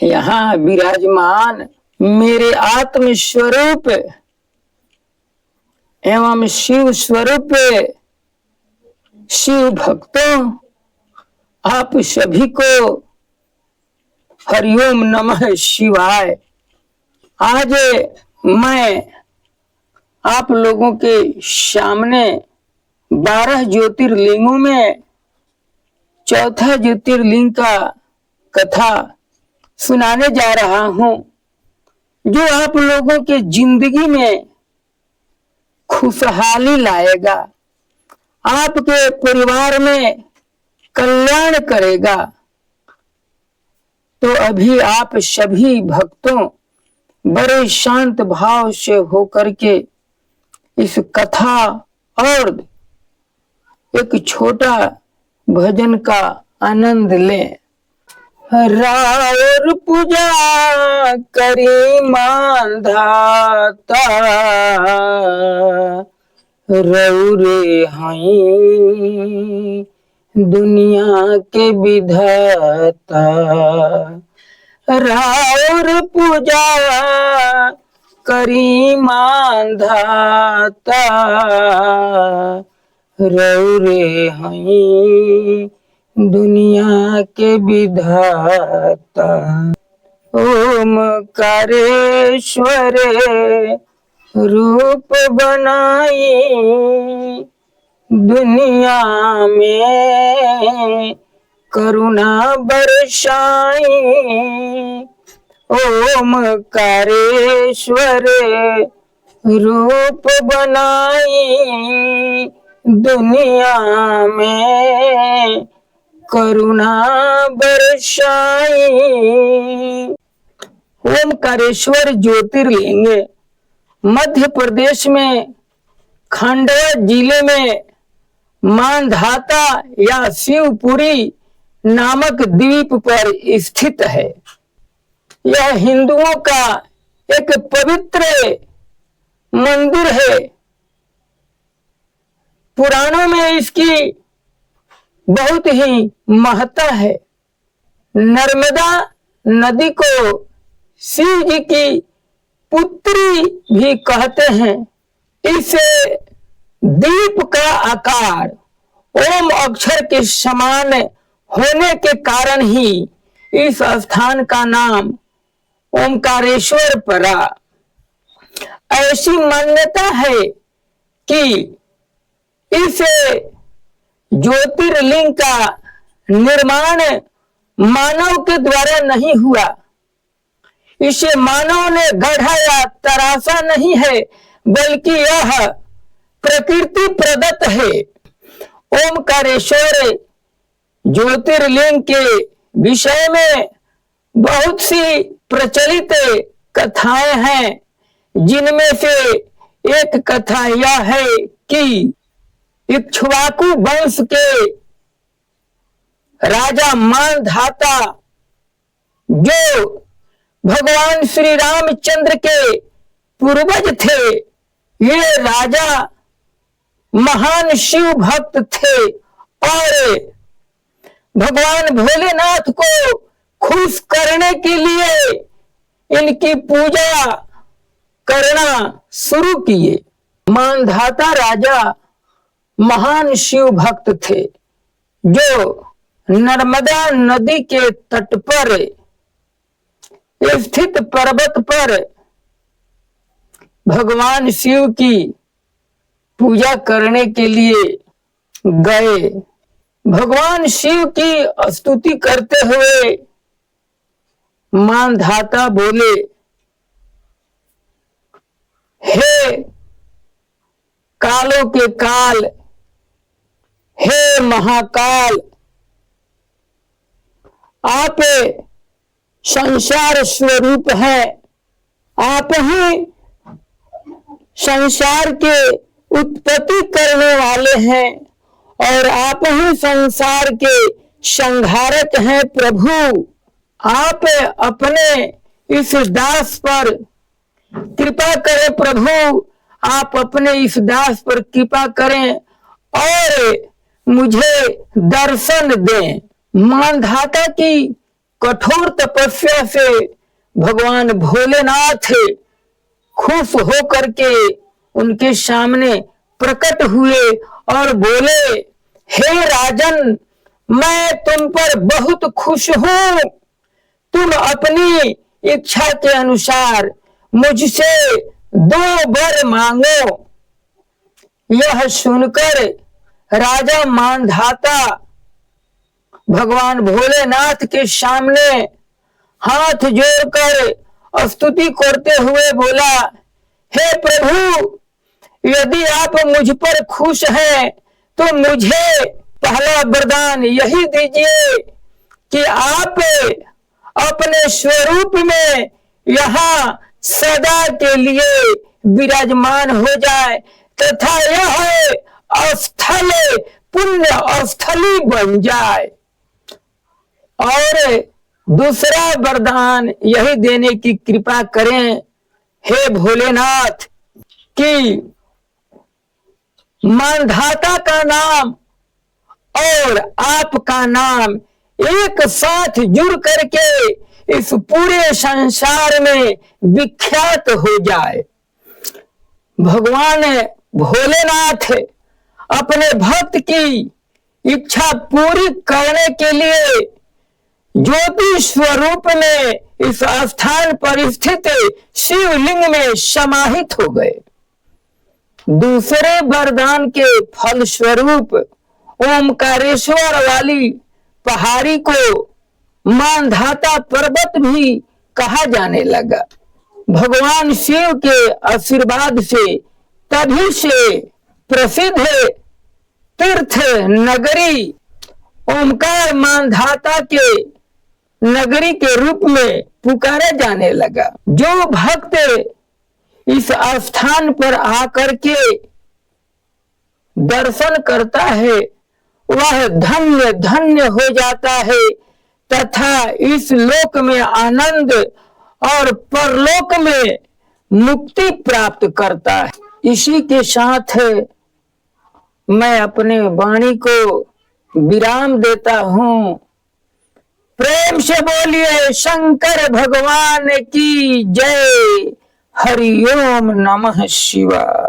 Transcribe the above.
यहाँ विराजमान मेरे आत्म स्वरूप एवं शिव स्वरूप शिव भक्तों, आप सभी को हरिओम नमः शिवाय। आज मैं आप लोगों के सामने 12 ज्योतिर्लिंगों में चौथा ज्योतिर्लिंग का कथा सुनाने जा रहा हूं, जो आप लोगों के जिंदगी में खुशहाली लाएगा, आपके परिवार में कल्याण करेगा। तो अभी आप सभी भक्तों बड़े शांत भाव से होकर के इस कथा और एक छोटा भजन का आनंद लें। राउर पूजा करी मांधाता, रउरे हई दुनिया के विधाता। राउर पूजा करी मांधाता, रउरे हई दुनिया के विधाता। ओमकारेश्वर रूप बनाई दुनिया में करुणा बरसाई। ओमकारेश्वर रूप बनाई दुनिया में करुणा बरसाई। ओमकारेश्वर ज्योतिर्लिंग मध्य प्रदेश में खंडवा जिले में मांधाता या शिवपुरी नामक द्वीप पर स्थित है। यह हिंदुओं का एक पवित्र मंदिर है। पुराणों में इसकी बहुत ही महत्ता है। नर्मदा नदी को शिव जी की पुत्री भी कहते हैं। इस द्वीप का आकार ओम अक्षर के समान होने के कारण ही इस स्थान का नाम ओमकारेश्वर पड़ा। ऐसी मान्यता है कि इस ज्योतिर्लिंग का निर्माण मानव के द्वारा नहीं हुआ। इसे मानव ने गढ़ा या तराशा नहीं है, बल्कि यह प्रकृति प्रदत्त है। ओमकारेश्वर ज्योतिर्लिंग के विषय में बहुत सी प्रचलित कथाएं हैं, जिनमें से एक कथा यह है कि इक्ष्वाकु वंश के राजा मांधाता, जो भगवान श्री रामचंद्र के पूर्वज थे, ये राजा महान शिव भक्त थे और भगवान भोलेनाथ को खुश करने के लिए इनकी पूजा करना शुरू किए। मांधाता राजा महान शिव भक्त थे, जो नर्मदा नदी के तट पर स्थित पर्वत पर भगवान शिव की पूजा करने के लिए गए। भगवान शिव की स्तुति करते हुए मांधाता बोले, हे कालों के काल, हे महाकाल, आप संसार स्वरूप है। आप ही संसार के उत्पत्ति करने वाले हैं और आप ही संसार के संहारक हैं। प्रभु, आप अपने इस दास पर कृपा करें। प्रभु, आप अपने इस दास पर कृपा करें और मुझे दर्शन दें। मांधाता की कठोर तपस्या से भगवान भोलेनाथ खुश होकर के उनके सामने प्रकट हुए और बोले, हे राजन, मैं तुम पर बहुत खुश हूं। तुम अपनी इच्छा के अनुसार मुझसे 2 वर मांगो। यह सुनकर राजा मानधाता भगवान भोलेनाथ के सामने हाथ जोड़कर स्तुति करते हुए बोला, हे प्रभु, यदि आप मुझ पर खुश हैं तो मुझे पहला वरदान यही दीजिए कि आप अपने स्वरूप में यहाँ सदा के लिए विराजमान हो जाए तथा यह स्थल पुण्य स्थली बन जाए। और दूसरा वरदान यही देने की कृपा करें, हे भोलेनाथ, कि मानधाता का नाम और आपका नाम एक साथ जुड़ करके इस पूरे संसार में विख्यात हो जाए। भगवान भोलेनाथ अपने भक्त की इच्छा पूरी करने के लिए ज्योति स्वरूप में इस स्थान पर स्थित शिवलिंग में समाहित हो गए। दूसरे वरदान के फल स्वरूप ओमकारेश्वर वाली पहाड़ी को मानधाता पर्वत भी कहा जाने लगा। भगवान शिव के आशीर्वाद से तभी से प्रसिद्ध तीर्थ नगरी ओमकार मानधाता के नगरी के रूप में पुकारा जाने लगा। जो भक्त इस स्थान पर आकर के दर्शन करता है वह धन्य धन्य हो जाता है तथा इस लोक में आनंद और परलोक में मुक्ति प्राप्त करता है। इसी के साथ मैं अपने वाणी को विराम देता हूँ। प्रेम से बोलिए शंकर भगवान की जय। हरि ओम नमः शिवाय।